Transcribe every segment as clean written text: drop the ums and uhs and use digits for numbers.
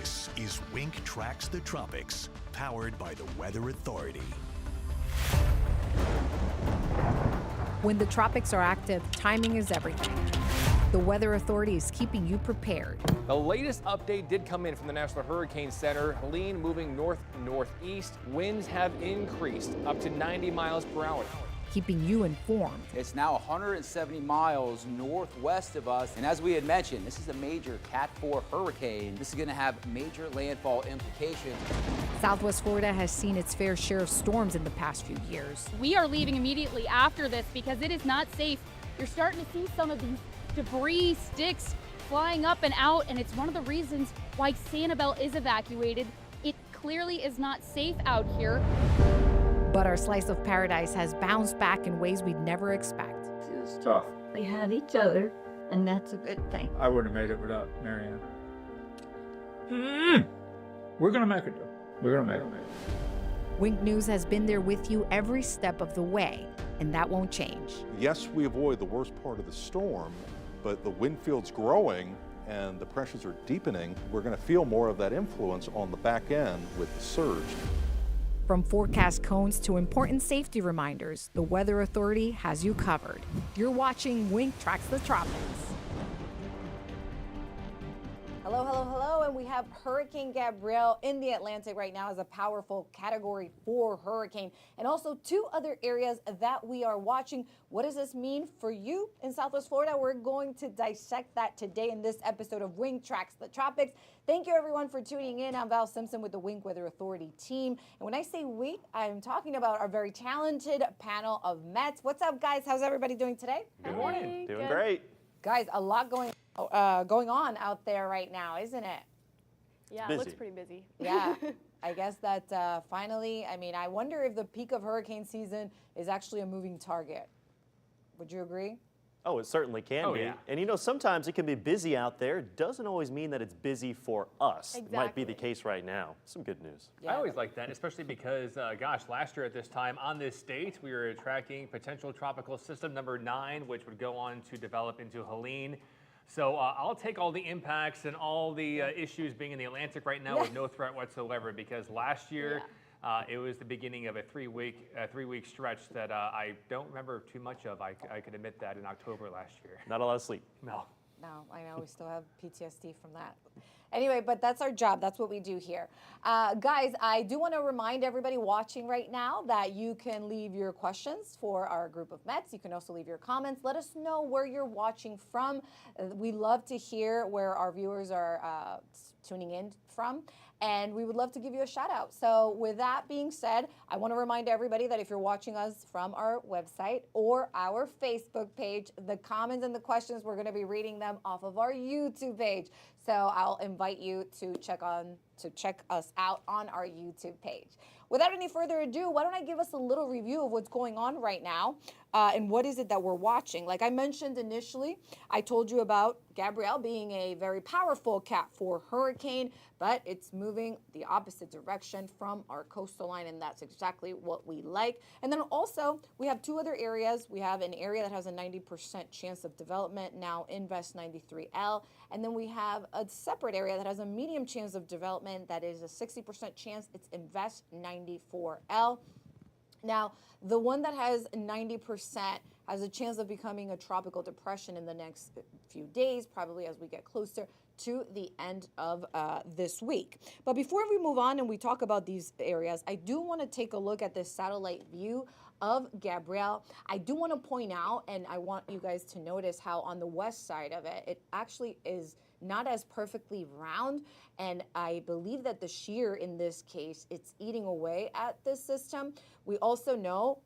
This is Wink Tracks the Tropics, powered by the Weather Authority. When the tropics are active, timing is everything. The Weather Authority is keeping you prepared. The latest update did come in from the National Hurricane Center. Helene moving north-northeast. Winds have increased up to 90 miles per hour. Keeping you informed. It's now 170 miles northwest of us. And as we had mentioned, this is a major Cat 4 hurricane. This is going to have major landfall implications. Southwest Florida has seen its fair share of storms in the past few years. We are leaving immediately after this because it is not safe. You're starting to see some of these debris, sticks flying up and out, and it's one of the reasons why Sanibel is evacuated. It clearly is not safe out here. But our slice of paradise has bounced back in ways we'd never expect. It was tough. We had each other, and that's a good thing. I wouldn't have made it without Marianne. We're gonna make it, though. We're gonna make it. Wink News has been there with you every step of the way, and that won't change. Yes, we avoid the worst part of the storm, but the wind field's growing and the pressures are deepening. We're going to feel more of that influence on the back end with the surge. From forecast cones to important safety reminders, the Weather Authority has you covered. You're watching Wink Tracks the Tropics. Hello, hello, hello, and we have Hurricane Gabrielle in the Atlantic right now as a powerful Category 4 hurricane, and also two other areas that we are watching. What does this mean for you in Southwest Florida? We're going to dissect that today in this episode of Wink Tracks the Tropics. Thank you everyone for tuning in. I'm Val Simpson with the Wink Weather Authority team. And when I say we, I'm talking about our very talented panel of Mets. What's up, guys? How's everybody doing today? Good morning. Doing great. Guys, a lot going on out there right now, isn't it? Yeah, Busy. it looks pretty busy. Yeah, I guess that finally, I wonder if the peak of hurricane season is actually a moving target. Would you agree? Oh, it certainly can be. Yeah. And you know, sometimes it can be busy out there. Doesn't always mean that it's busy for us. It might be the case right now. Some good news. Yeah. I always like that, especially because, last year at this time on this date, we were tracking potential tropical system number 9, which would go on to develop into Helene. So I'll take all the impacts and all the issues being in the Atlantic right now with no threat whatsoever, because last year it was the beginning of a three-week stretch that I don't remember too much of. I could admit that in October last year. Not a lot of sleep. No. No, I know we still have PTSD from that. Anyway, but that's our job. That's what we do here. Guys, I do want to remind everybody watching right now that you can leave your questions for our group of Mets. You can also leave your comments. Let us know where you're watching from. We love to hear where our viewers are tuning in from, and we would love to give you a shout out. So with that being said, I want to remind everybody that if you're watching us from our website or our Facebook page, the comments and the questions, we're going to be reading them off of our YouTube page. So I'll invite you to check us out on our YouTube page. Without any further ado, why don't I give us a little review of what's going on right now and what is it that we're watching. Like I mentioned initially, I told you about Gabrielle being a very powerful Cat 4 hurricane, but it's moving the opposite direction from our coastal line, and that's exactly what we like. And then also, we have two other areas. We have an area that has a 90% chance of development, now Invest 93L, and then we have a separate area that has a medium chance of development that is a 60% chance. It's Invest 94L. Now, the one that has 90% has a chance of becoming a tropical depression in the next few days, probably as we get closer to the end of this week. But before we move on and we talk about these areas, I do want to take a look at this satellite view of Gabrielle. I do want to point out, and I want you guys to notice how on the west side of it, it actually is not as perfectly round, and I believe that the shear in this case, it's eating away at this system. We also know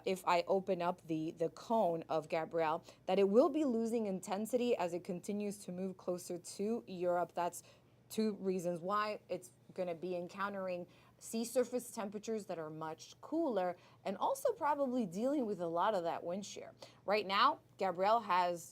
if I open up the cone of Gabrielle, that it will be losing intensity as it continues to move closer to Europe. That's two reasons why. It's going to be encountering sea surface temperatures that are much cooler, and also probably dealing with a lot of that wind shear. Right now, Gabrielle has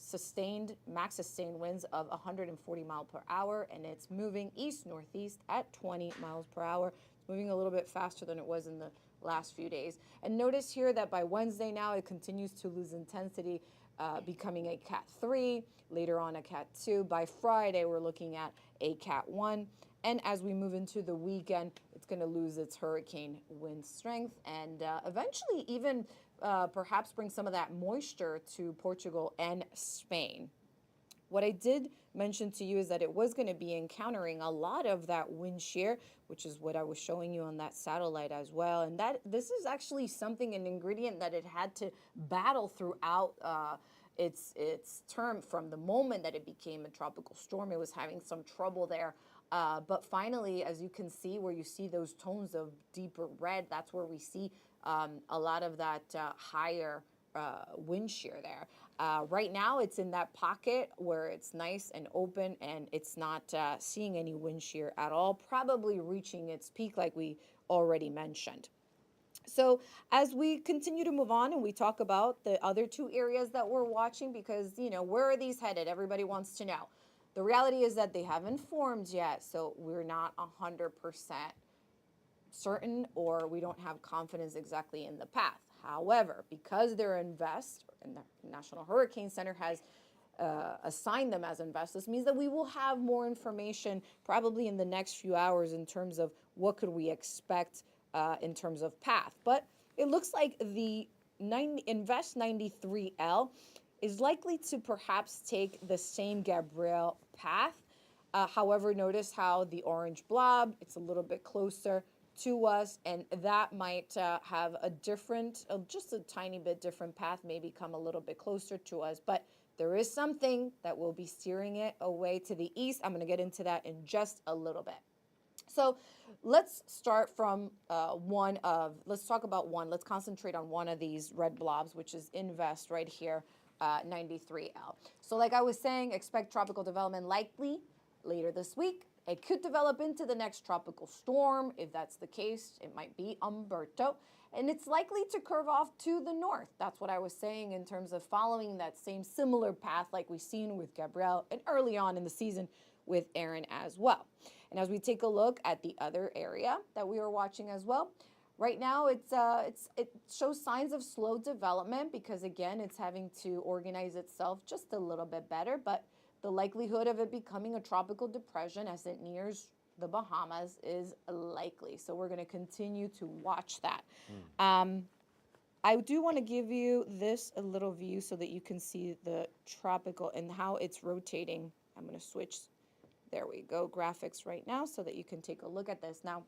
max sustained winds of 140 miles per hour, and it's moving east-northeast at 20 miles per hour. It's moving a little bit faster than it was in the last few days. And notice here that by Wednesday now, it continues to lose intensity, becoming a Cat 3, later on a Cat 2. By Friday, we're looking at a Cat 1. And as we move into the weekend, it's going to lose its hurricane wind strength and eventually even perhaps bring some of that moisture to Portugal and Spain. What I did mention to you is that it was going to be encountering a lot of that wind shear, which is what I was showing you on that satellite as well. And that this is actually something, an ingredient that it had to battle throughout its term from the moment that it became a tropical storm. It was having some trouble there. But finally, as you can see, where you see those tones of deeper red, that's where we see a lot of that higher wind shear there. Right now, it's in that pocket where it's nice and open and it's not seeing any wind shear at all, probably reaching its peak like we already mentioned. So as we continue to move on and we talk about the other two areas that we're watching, because, you know, where are these headed? Everybody wants to know. The reality is that they haven't formed yet, so we're not 100% certain, or we don't have confidence exactly in the path. However, because they're invest, and the National Hurricane Center has assigned them as invest, this means that we will have more information probably in the next few hours in terms of what could we expect in terms of path. But it looks like the Invest 93L is likely to perhaps take the same Gabrielle path. However, notice how the orange blob, it's a little bit closer to us, and that might have a different, just a tiny bit different path, maybe come a little bit closer to us. But there is something that will be steering it away to the east. I'm going to get into that in just a little bit. So let's start from let's talk about one. Let's concentrate on one of these red blobs, which is Invest right here, 93L. So like I was saying, expect tropical development likely later this week. It could develop into the next tropical storm. If that's the case, it might be Umberto. And it's likely to curve off to the north. That's what I was saying in terms of following that same similar path like we've seen with Gabrielle and early on in the season with Aaron as well. And as we take a look at the other area that we are watching as well, right now it shows signs of slow development because, again, it's having to organize itself just a little bit better. But the likelihood of it becoming a tropical depression as it nears the Bahamas is likely. So we're going to continue to watch that. I do want to give you this a little view so that you can see the tropical and how it's rotating. I'm going to switch. There we go, graphics right now so that you can take a look at this. Now,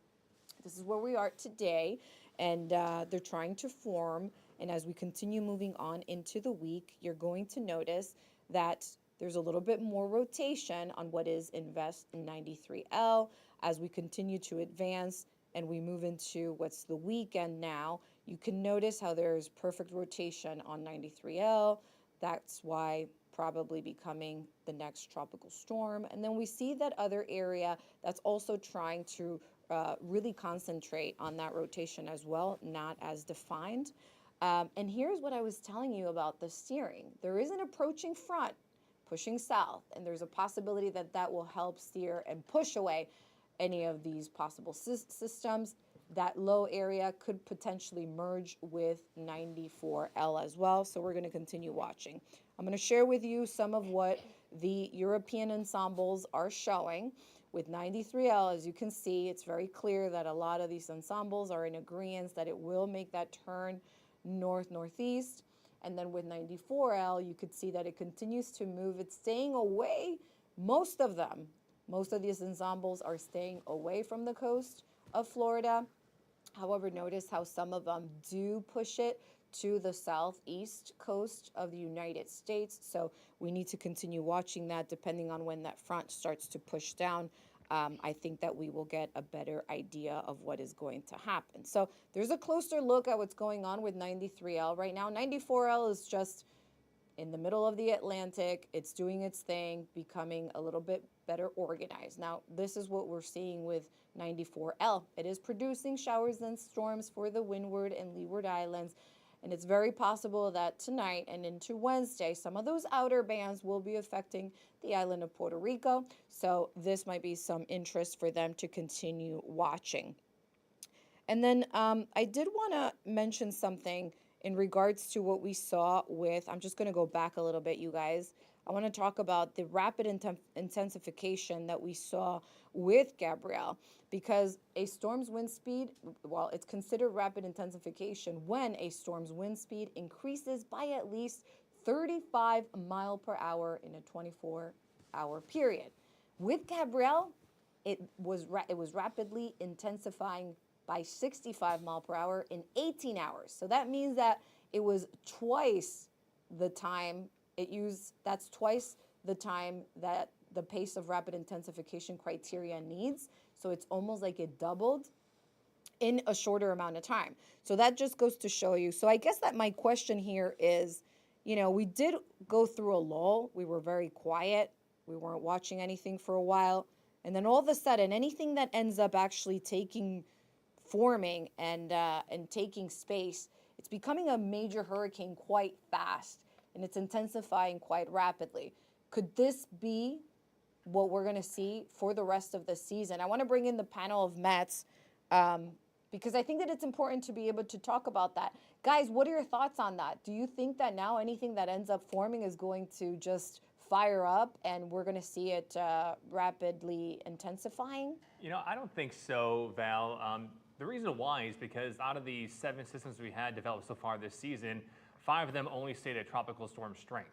this is where we are today, and they're trying to form. And as we continue moving on into the week, you're going to notice that there's a little bit more rotation on what is Invest 93L. As we continue to advance and we move into what's the weekend now, you can notice how there's perfect rotation on 93L. That's why probably becoming the next tropical storm. And then we see that other area that's also trying to really concentrate on that rotation as well, not as defined. And here's what I was telling you about the steering. There is an approaching front pushing south, and there's a possibility that that will help steer and push away any of these possible systems. That low area could potentially merge with 94L as well, so we're going to continue watching. I'm going to share with you some of what the European ensembles are showing. With 93L, as you can see, it's very clear that a lot of these ensembles are in agreement that it will make that turn north-northeast. And then with 94L, you could see that it continues to move. It's staying away. Most of these ensembles are staying away from the coast of Florida. However, notice how some of them do push it to the southeast coast of the United States. So we need to continue watching that depending on when that front starts to push down. I think that we will get a better idea of what is going to happen. So there's a closer look at what's going on with 93L right now. 94L is just in the middle of the Atlantic. It's doing its thing, becoming a little bit better organized. Now, this is what we're seeing with 94L. It is producing showers and storms for the Windward and Leeward Islands. And it's very possible that tonight and into Wednesday, some of those outer bands will be affecting the island of Puerto Rico. So this might be some interest for them to continue watching. And then I did want to mention something in regards to what we saw with, I'm just going to go back a little bit, you guys. I want to talk about the rapid intensification that we saw with Gabrielle, because a storm's wind speed, well, it's considered rapid intensification when a storm's wind speed increases by at least 35 mile per hour in a 24-hour period. With Gabrielle, it was rapidly intensifying by 65 mile per hour in 18 hours. So that means that it was twice the time that's twice the time that the pace of rapid intensification criteria needs. So it's almost like it doubled in a shorter amount of time. So that just goes to show you. So I guess that my question here is, you know, we did go through a lull. We were very quiet. We weren't watching anything for a while. And then all of a sudden, anything that ends up actually forming and taking space, it's becoming a major hurricane quite fast, and it's intensifying quite rapidly. Could this be what we're going to see for the rest of the season? I want to bring in the panel of Mets because I think that it's important to be able to talk about that. Guys, what are your thoughts on that? Do you think that now anything that ends up forming is going to just fire up and we're going to see it rapidly intensifying? You know, I don't think so, Val. The reason why is because out of the 7 systems we had developed so far this season, 5 of them only stayed at tropical storm strength.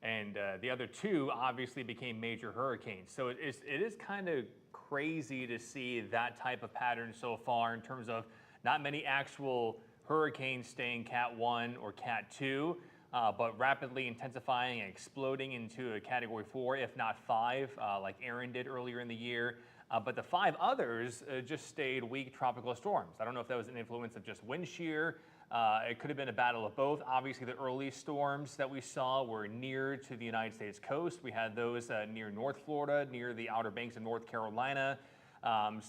And the other 2 obviously became major hurricanes. So it is kind of crazy to see that type of pattern so far in terms of not many actual hurricanes staying Cat 1 or Cat 2, but rapidly intensifying and exploding into a Category 4, if not 5, like Aaron did earlier in the year. But the 5 others just stayed weak tropical storms. I don't know if that was an influence of just wind shear. It could have been a battle of both. Obviously, the early storms that we saw were near to the United States coast. We had those near North Florida, near the Outer Banks of North Carolina.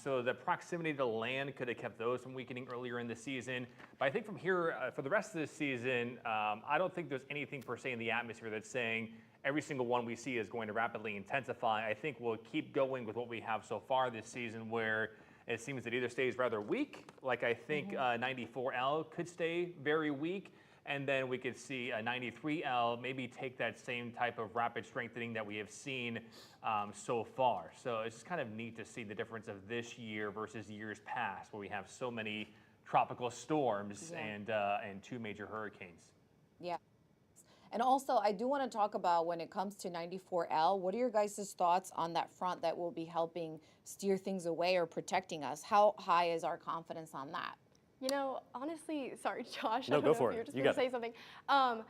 So the proximity to the land could have kept those from weakening earlier in the season. But I think from here, for the rest of the season, I don't think there's anything per se in the atmosphere that's saying every single one we see is going to rapidly intensify. I think we'll keep going with what we have so far this season, where it seems that either stays rather weak, like I think 94L could stay very weak, and then we could see a 93L maybe take that same type of rapid strengthening that we have seen so far. So it's just kind of neat to see the difference of this year versus years past, where we have so many tropical storms and 2 major hurricanes. Yeah. And also, I do want to talk about when it comes to 94L, what are your guys' thoughts on that front that will be helping steer things away or protecting us? How high is our confidence on that? You know, honestly, sorry, Josh. No, I don't go know for if it. you're just You going got to say something.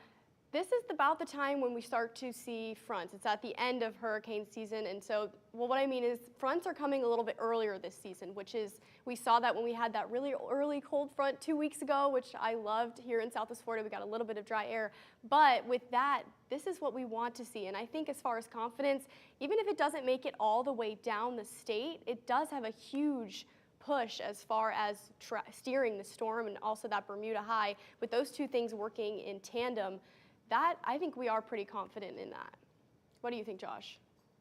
This is about the time when we start to see fronts. It's at the end of hurricane season. And so, well, what I mean is fronts are coming a little bit earlier this season, which is, we saw that when we had that really early cold front 2 weeks ago, which I loved here in Southwest Florida. We got a little bit of dry air. But with that, this is what we want to see. And I think as far as confidence, even if it doesn't make it all the way down the state, it does have a huge push as far as steering the storm and also that Bermuda high. With those 2 things working in tandem, that, I think we are pretty confident in that. What do you think, Josh?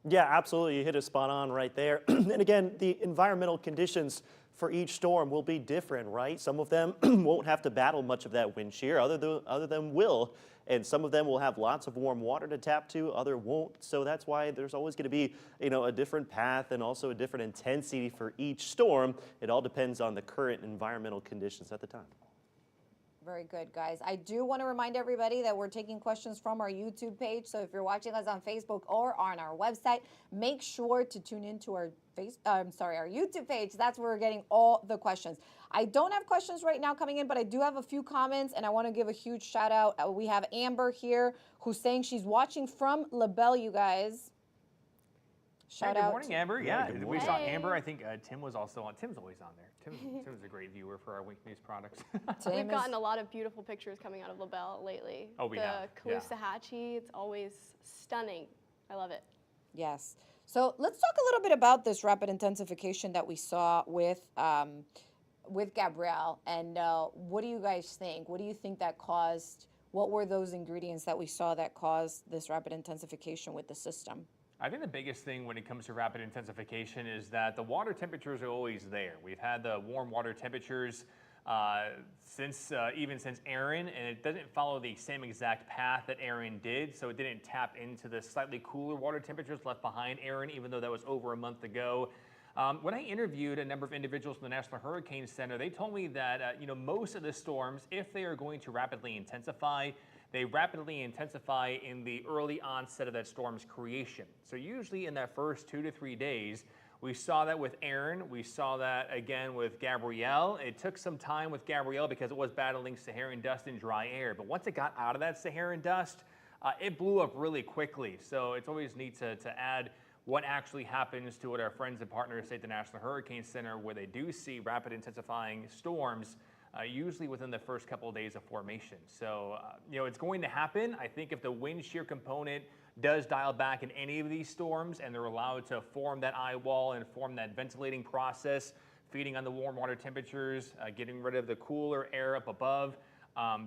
Yeah, absolutely. You hit it spot on right there. And again, the environmental conditions for each storm will be different, right? Some of them won't have to battle much of that wind shear, other than will. And some of them will have lots of warm water to tap to, other won't. So that's why there's always going to be, you know, a different path and also a different intensity for each storm. It all depends on the current environmental conditions at the time. Very good, guys. I do want to remind everybody that we're taking questions from our YouTube page. So if you're watching us on Facebook or on our website, make sure to tune into our our YouTube page. That's where we're getting all the questions. I don't have questions right now coming in, but I do have a few comments, and I want to give a huge shout out. We have Amber here who's saying she's watching from LaBelle, you guys. Shout out. Good morning, Amber. Yeah, good we morning. saw Amber. I think Tim was also on. Tim's always on there. Tim's a great viewer for our Wink News products. We've gotten a lot of beautiful pictures coming out of LaBelle lately. Oh, we have. The Caloosahatchee, it's always stunning. I love it. Yes. So let's talk a little bit about this rapid intensification that we saw with Gabrielle. And what do you guys think? What do you think that caused? What were those ingredients that we saw that caused this rapid intensification with the system? I think the biggest thing when it comes to rapid intensification is that the water temperatures are always there. We've had the warm water temperatures Even since Aaron, and it doesn't follow the same exact path that Aaron did, so it didn't tap into the slightly cooler water temperatures left behind Aaron, even though that was over a month ago. When I interviewed a number of individuals from the National Hurricane Center, they told me that most of the storms, if they are going to rapidly intensify, they rapidly intensify in the early onset of that storm's creation. So usually in that first 2 to 3 days, we saw that with Aaron. We saw that again with Gabrielle. It took some time with Gabrielle because it was battling Saharan dust and dry air. But once it got out of that Saharan dust, it blew up really quickly. So it's always neat to add what actually happens to what our friends and partners say at the National Hurricane Center, where they do see rapid intensifying storms, usually within the first couple of days of formation. So, it's going to happen. I think if the wind shear component does dial back in any of these storms and they're allowed to form that eye wall and form that ventilating process, feeding on the warm water temperatures, getting rid of the cooler air up above,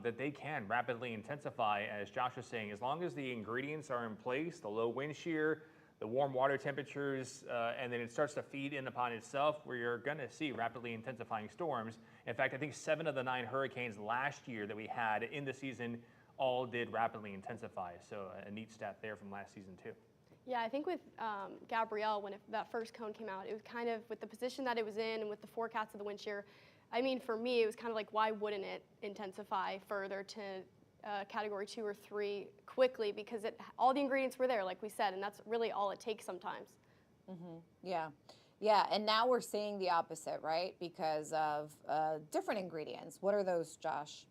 that they can rapidly intensify, as Josh was saying, as long as the ingredients are in place, the low wind shear, the warm water temperatures, and then it starts to feed in upon itself, where you're going to see rapidly intensifying storms. In fact, I think 7 of the 9 hurricanes last year that we had in the season all did rapidly intensify. So a neat stat there from last season too. Yeah, I think with Gabrielle, when that first cone came out, it was kind of with the position that it was in and with the forecast of the wind shear. I mean, for me, it was kind of like, why wouldn't it intensify further to category 2 or 3 quickly, because all the ingredients were there, like we said, and that's really all it takes sometimes. Yeah, and now we're seeing the opposite, right? Because of different ingredients. What are those, Josh?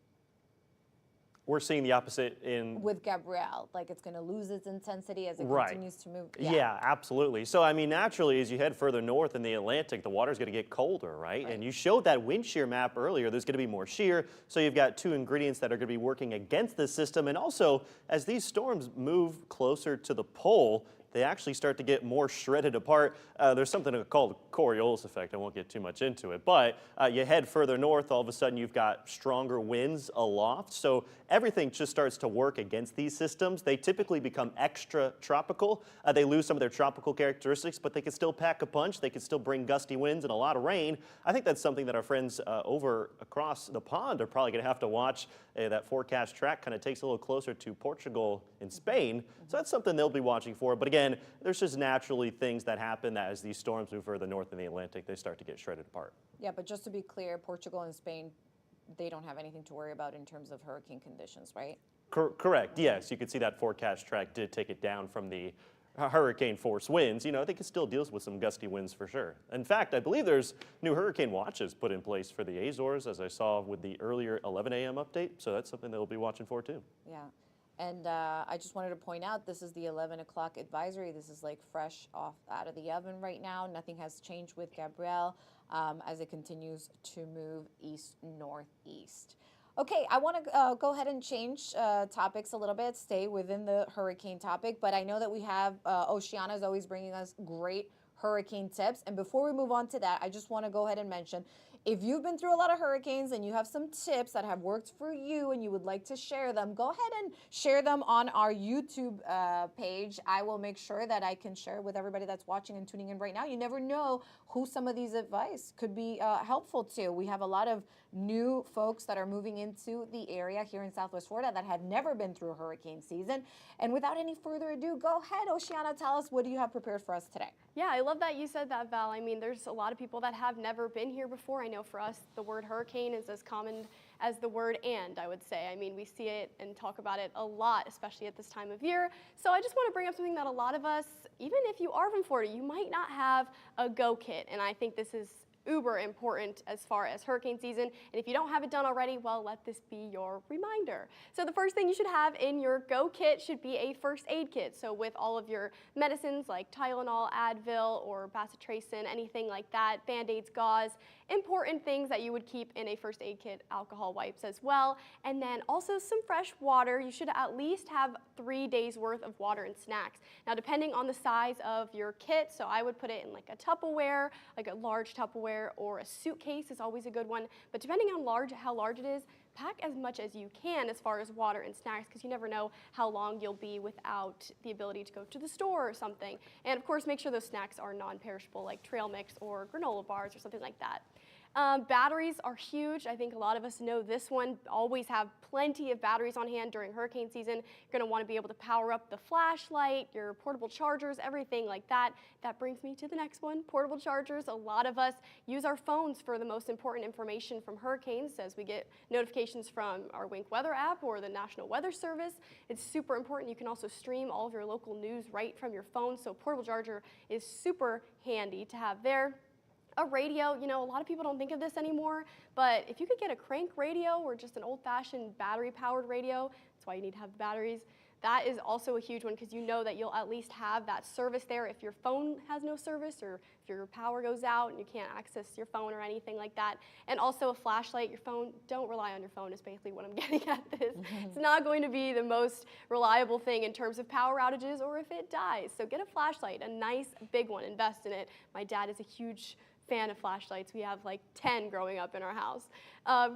We're seeing the opposite with Gabrielle, like it's going to lose its intensity as it continues to move. Yeah, absolutely. So, I mean, naturally, as you head further north in the Atlantic, the water's going to get colder, right? And you showed that wind shear map earlier. There's going to be more shear. So you've got 2 ingredients that are going to be working against this system. And also, as these storms move closer to the pole, they actually start to get more shredded apart. There's something called Coriolis effect. I won't get too much into it. But you head further north, all of a sudden you've got stronger winds aloft. So everything just starts to work against these systems. They typically become extra tropical. They lose some of their tropical characteristics, but they can still pack a punch. They can still bring gusty winds and a lot of rain. I think that's something that our friends over across the pond are probably going to have to watch. That forecast track kind of takes a little closer to Portugal and Spain. So that's something they'll be watching for. But again, there's just naturally things that happen that as these storms move further north in the Atlantic, they start to get shredded apart. Yeah, but just to be clear, Portugal and Spain, they don't have anything to worry about in terms of hurricane conditions, right? Correct, yes. You can see that forecast track did take it down from the hurricane force winds. I think it still deals with some gusty winds for sure. In fact, I believe there's new hurricane watches put in place for the Azores, as I saw with the earlier 11 a.m. update. So that's something they'll be watching for too. Yeah. And I just wanted to point out, this is the 11 o'clock advisory. This is like fresh out of the oven right now. Nothing has changed with Gabrielle as it continues to move east-northeast. Okay, I want to go ahead and change topics a little bit, stay within the hurricane topic, but I know that we have, Oceana is always bringing us great hurricane tips. And before we move on to that, I just want to go ahead and mention, if you've been through a lot of hurricanes and you have some tips that have worked for you and you would like to share them, go ahead and share them on our YouTube page. I will make sure that I can share with everybody that's watching and tuning in right now. You never know who some of these advice could be helpful to. We have a lot of new folks that are moving into the area here in Southwest Florida that have never been through a hurricane season. And without any further ado, go ahead, Oceana, tell us, what do you have prepared for us today? Yeah, I love that you said that, Val. I mean, there's a lot of people that have never been here before. I know for us, the word hurricane is as common as the word and, I would say. I mean, we see it and talk about it a lot, especially at this time of year. So I just want to bring up something that a lot of us, even if you are from Florida, you might not have a go kit. And I think this is uber important as far as hurricane season. And if you don't have it done already, well, let this be your reminder. So the first thing you should have in your go kit should be a first aid kit. So with all of your medicines like Tylenol, Advil, or bacitracin, anything like that, Band-Aids, gauze, important things that you would keep in a first aid kit, alcohol wipes as well. And then also some fresh water. You should at least have 3 days worth of water and snacks. Now, depending on the size of your kit, so I would put it in like a Tupperware, like a large Tupperware, or a suitcase is always a good one. But depending on how large it is, pack as much as you can as far as water and snacks, because you never know how long you'll be without the ability to go to the store or something. And of course, make sure those snacks are non-perishable, like trail mix or granola bars or something like that. Batteries are huge. I think a lot of us know this one. Always have plenty of batteries on hand during hurricane season. You're going to want to be able to power up the flashlight, your portable chargers, everything like that. That brings me to the next one, portable chargers. A lot of us use our phones for the most important information from hurricanes as we get notifications from our Wink Weather app or the National Weather Service. It's super important. You can also stream all of your local news right from your phone, so portable charger is super handy to have there. A radio, you know, a lot of people don't think of this anymore, but if you could get a crank radio or just an old-fashioned battery-powered radio, that's why you need to have the batteries. That is also a huge one because you know that you'll at least have that service there if your phone has no service or if your power goes out and you can't access your phone or anything like that. And also a flashlight, your phone, don't rely on your phone is basically what I'm getting at this. It's not going to be the most reliable thing in terms of power outages or if it dies. So get a flashlight, a nice big one, invest in it. My dad is a huge fan of flashlights. We have like 10 growing up in our house.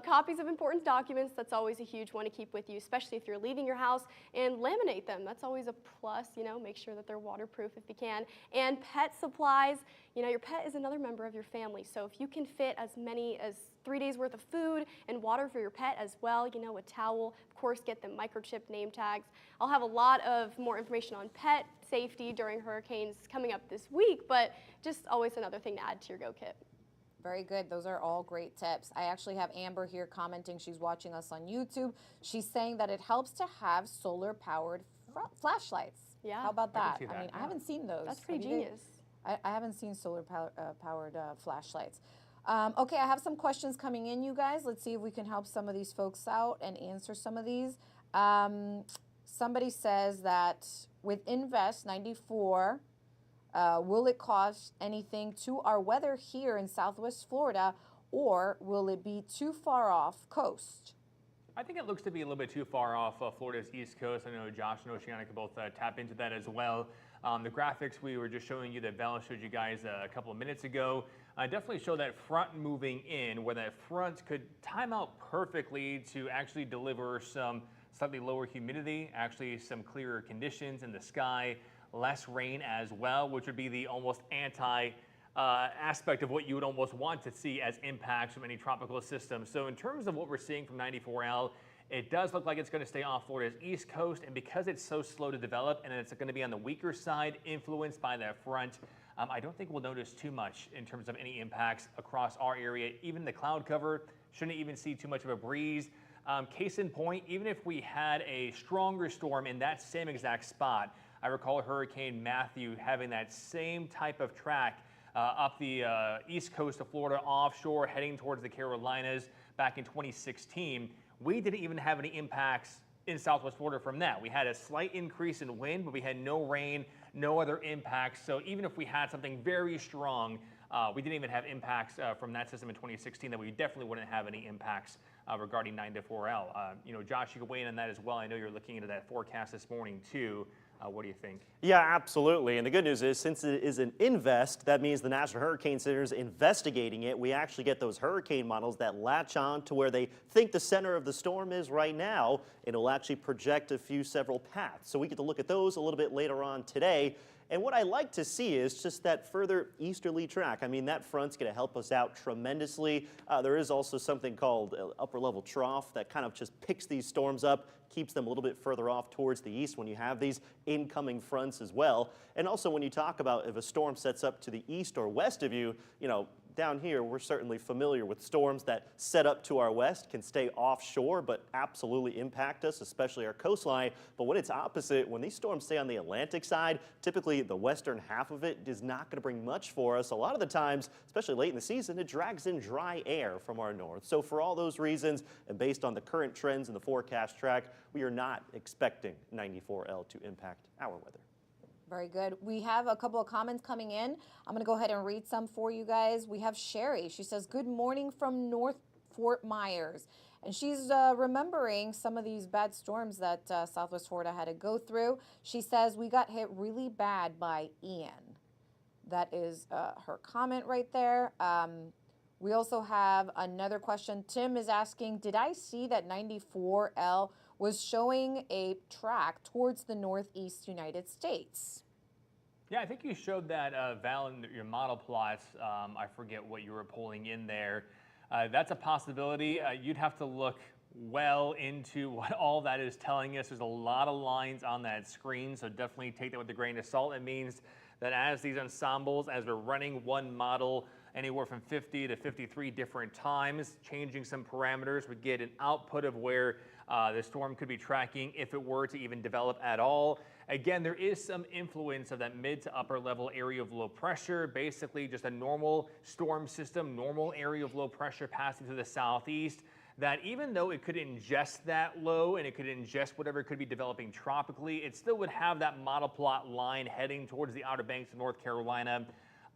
Copies of important documents, that's always a huge one to keep with you, especially if you're leaving your house, and laminate them. That's always a plus, you know, make sure that they're waterproof if you can. And pet supplies, you know, your pet is another member of your family, so if you can fit as many as 3 days worth of food and water for your pet as well, you know, a towel, of course, get them microchip name tags. I'll have a lot of more information on pet safety during hurricanes coming up this week, but just always another thing to add to your go kit. Very good. Those are all great tips. I actually have Amber here commenting. She's watching us on YouTube. She's saying that it helps to have solar-powered flashlights. Yeah. How about that? I mean, I haven't seen those. That's pretty genius. I haven't seen solar-powered flashlights. Okay, I have some questions coming in, you guys. Let's see if we can help some of these folks out and answer some of these. Somebody says that with Invest 94, will it cost anything to our weather here in Southwest Florida, or will it be too far off coast? I think it looks to be a little bit too far off Florida's East Coast. I know Josh and Oceana can both tap into that as well. The graphics we were just showing you that Val showed you guys a couple of minutes ago definitely show that front moving in, where that front could time out perfectly to actually deliver some slightly lower humidity, actually some clearer conditions in the sky, less rain as well, which would be the almost anti aspect of what you would almost want to see as impacts from any tropical system. So in terms of what we're seeing from 94L, it does look like it's going to stay off Florida's east coast, and because it's so slow to develop and it's going to be on the weaker side, influenced by that front, I don't think we'll notice too much in terms of any impacts across our area. Even the cloud cover shouldn't even see too much of a breeze. Case in point, even if we had a stronger storm in that same exact spot, I recall Hurricane Matthew having that same type of track up the east coast of Florida offshore, heading towards the Carolinas back in 2016. We didn't even have any impacts in Southwest Florida from that. We had a slight increase in wind, but we had no rain, no other impacts. So even if we had something very strong, we didn't even have impacts from that system in 2016, that we definitely wouldn't have any impacts regarding 94L. You know, Josh, you can weigh in on that as well. I know you're looking into that forecast this morning too. What do you think? Yeah, absolutely. And the good news is, since it is an invest, that means the National Hurricane Center is investigating it. We actually get those hurricane models that latch on to where they think the center of the storm is right now, and it'll actually project several paths. So we get to look at those a little bit later on today. And what I like to see is just that further easterly track. I mean, that front's going to help us out tremendously. There is also something called upper level trough that kind of just picks these storms up, keeps them a little bit further off towards the east when you have these incoming fronts as well. And also when you talk about if a storm sets up to the east or west of you, you know, down here, we're certainly familiar with storms that set up to our west, can stay offshore, but absolutely impact us, especially our coastline. But when it's opposite, when these storms stay on the Atlantic side, typically the western half of it is not going to bring much for us. A lot of the times, especially late in the season, it drags in dry air from our north. So for all those reasons, and based on the current trends in the forecast track, we are not expecting 94L to impact our weather. Very good. We have a couple of comments coming in. I'm going to go ahead and read some for you guys. We have Sherry. She says, good morning from North Fort Myers. And she's remembering some of these bad storms that Southwest Florida had to go through. She says, we got hit really bad by Ian. That is her comment right there. We also have another question. Tim is asking, did I see that 94L was showing a track towards the northeast United States? Yeah, I think you showed that, Val, in your model plots. I forget what you were pulling in there. That's a possibility. You'd have to look well into what all that is telling us. There's a lot of lines on that screen, so definitely take that with a grain of salt. It means that as these ensembles, as we're running one model anywhere from 50 to 53 different times, changing some parameters, we get an output of where the storm could be tracking if it were to even develop at all. Again, there is some influence of that mid to upper level area of low pressure, basically just a normal storm system, normal area of low pressure passing through the southeast, that even though it could ingest that low and it could ingest whatever could be developing tropically, it still would have that model plot line heading towards the Outer Banks of North Carolina.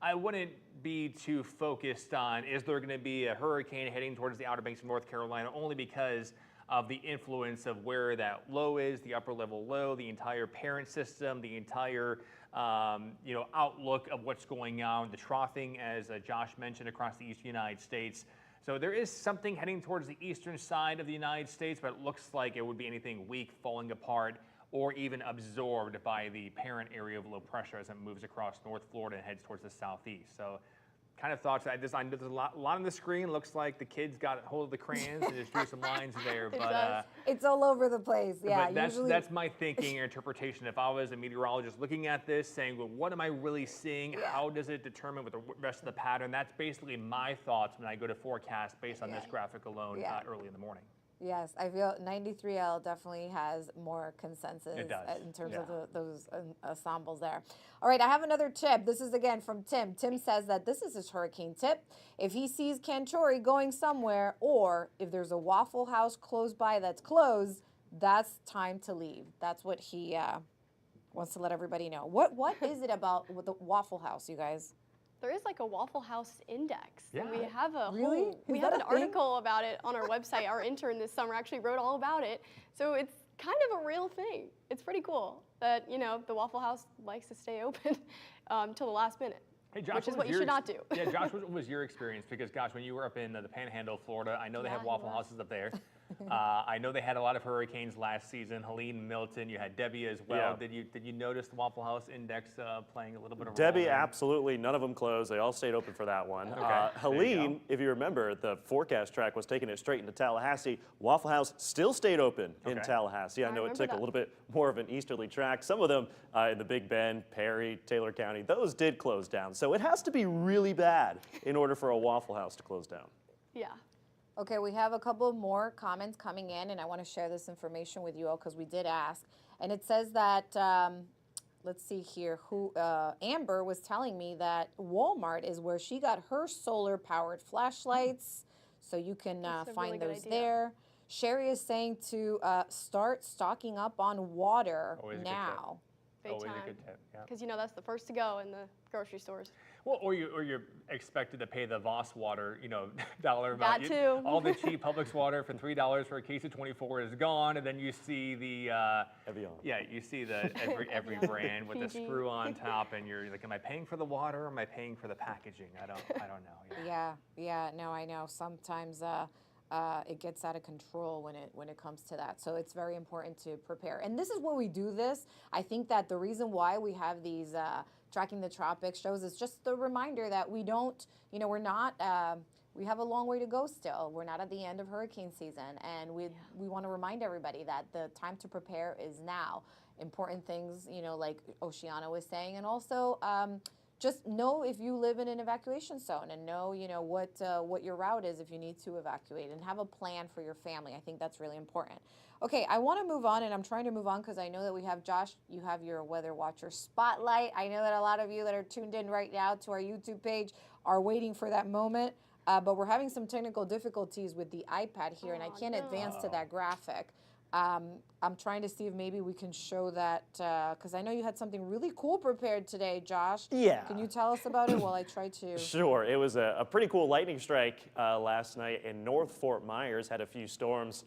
I wouldn't be too focused on, is there going to be a hurricane heading towards the Outer Banks of North Carolina, only because of the influence of where that low is, the upper level low, the entire parent system, the entire outlook of what's going on, the troughing, as Josh mentioned, across the eastern United States. So there is something heading towards the eastern side of the United States, but it looks like it would be anything weak, falling apart, or even absorbed by the parent area of low pressure as it moves across North Florida and heads towards the southeast. So kind of thoughts. There's a lot on the screen. Looks like the kids got hold of the crayons and just drew some lines there. But it's all over the place. Yeah, but that's my thinking or interpretation. If I was a meteorologist looking at this, saying, well, what am I really seeing? Yeah. How does it determine with the rest of the pattern? That's basically my thoughts when I go to forecast based on this graphic alone early in the morning. Yes, I feel 93L definitely has more consensus in terms of those ensembles there. All right, I have another tip. This is again from Tim. Tim says that this is his hurricane tip. If he sees Cantori going somewhere, or if there's a Waffle House close by that's closed, that's time to leave. That's what he wants to let everybody know. What is it about with the Waffle House, you guys? There is like a Waffle House index. Yeah. And we have we have an article about it on our website. Our intern this summer actually wrote all about it. So it's kind of a real thing. It's pretty cool that, the Waffle House likes to stay open till the last minute. Hey, Josh, which is what you should not do. Yeah, Josh, what was your experience? Because, gosh, when you were up in the Panhandle, Florida, I know they have Waffle Houses up there. I know they had a lot of hurricanes last season. Helene, Milton, you had Debbie as well. Yeah. Did you notice the Waffle House index playing a little bit of a Debbie, role there? absolutely. None of them closed. They all stayed open for that one. Okay. Helene, if you remember, the forecast track was taking it straight into Tallahassee. Waffle House still stayed open in Tallahassee. I know it took a little bit more of an easterly track. Some of them in the Big Bend, Perry, Taylor County, those did close down. So it has to be really bad in order for a Waffle House to close down. Yeah. Okay, we have a couple more comments coming in, and I want to share this information with you all because we did ask. And it says that, let's see here, Amber was telling me that Walmart is where she got her solar-powered flashlights, so you can find those there. Sherry is saying to start stocking up on water now. Big time. A good tip, yeah. Because that's the first to go in the grocery stores. Well, or you're expected to pay the Voss water, dollar amount. That too. All the cheap Publix water for $3 for a case of 24 is gone, and then you see the Evian. Yeah, you see the every brand with the screw on top, and you're like, am I paying for the water or am I paying for the packaging? I don't know. Yeah, no, I know. Sometimes it gets out of control when it comes to that. So it's very important to prepare. And this is where we do this. I think that the reason why we have these Tracking the Tropics shows is just the reminder that we don't, we're not, we have a long way to go still. We're not at the end of hurricane season. And we want to remind everybody that the time to prepare is now. Important things, like Oceana was saying, and also just know if you live in an evacuation zone and know, what your route is if you need to evacuate, and have a plan for your family. I think that's really important. Okay, I want to move on, and I'm trying to move on because I know that we have Josh, you have your Weather Watcher Spotlight. I know that a lot of you that are tuned in right now to our YouTube page are waiting for that moment, but we're having some technical difficulties with the iPad here, and I can't advance to that graphic. I'm trying to see if maybe we can show that, because I know you had something really cool prepared today, Josh. Yeah. Can you tell us about it while I try to? Sure. It was a pretty cool lightning strike last night in North Fort Myers. Had a few storms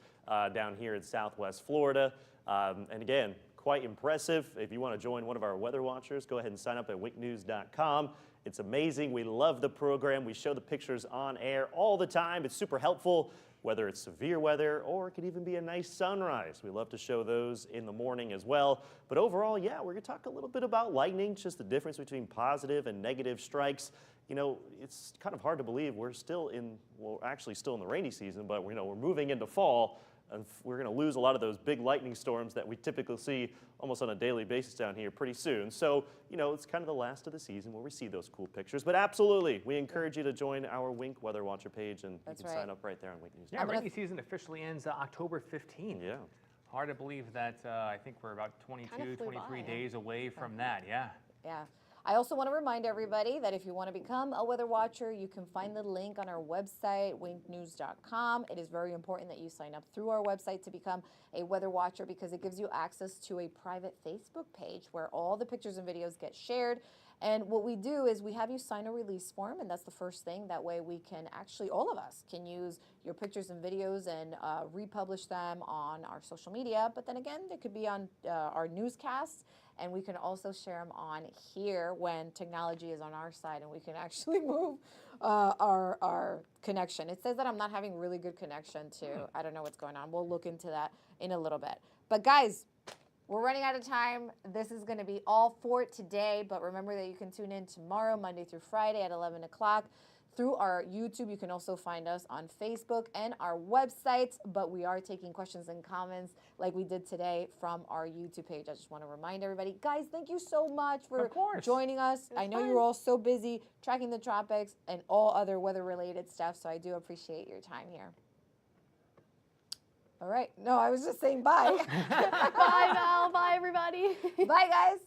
down here in Southwest Florida. And again, quite impressive. If you want to join one of our weather watchers, go ahead and sign up at winknews.com. It's amazing. We love the program. We show the pictures on air all the time. It's super helpful, whether it's severe weather or it could even be a nice sunrise. We love to show those in the morning as well. But overall, yeah, we're going to talk a little bit about lightning, just the difference between positive and negative strikes. you know, it's kind of hard to believe we're still in, well, actually still in the rainy season, but you know, we're moving into fall, and we're going to lose a lot of those big lightning storms that we typically see almost on a daily basis down here pretty soon. So, you know, it's kind of the last of the season where we see those cool pictures. But absolutely, we encourage you to join our Wink Weather Watcher page, and you can sign up right there on Wink News. Yeah, rainy season officially ends October 15th. Yeah. Hard to believe that I think we're about 22, 23 days away from that. Yeah. Yeah. I also want to remind everybody that if you want to become a weather watcher, you can find the link on our website, winknews.com. It is very important that you sign up through our website to become a weather watcher because it gives you access to a private Facebook page where all the pictrepublics and videos get shared. And what we do is we have you sign a release form, and that's the first thing. That way we can actually, all of us can use your pictures and videos and republish them on our social media. But then again, they could be on our newscasts, and we can also share them on here when technology is on our side and we can actually move our connection. It says that I'm not having really good connection too. I don't know what's going on. We'll look into that in a little bit. But guys, we're running out of time. This is going to be all for today, but remember that you can tune in tomorrow, Monday through Friday at 11 o'clock through our YouTube. You can also find us on Facebook and our website, but we are taking questions and comments like we did today from our YouTube page. I just want to remind everybody, guys, thank you so much for joining us. I know you're all so busy tracking the tropics and all other weather-related stuff, so I do appreciate your time here. All right. No, I was just saying bye. Bye, Val. Bye, everybody. Bye, guys.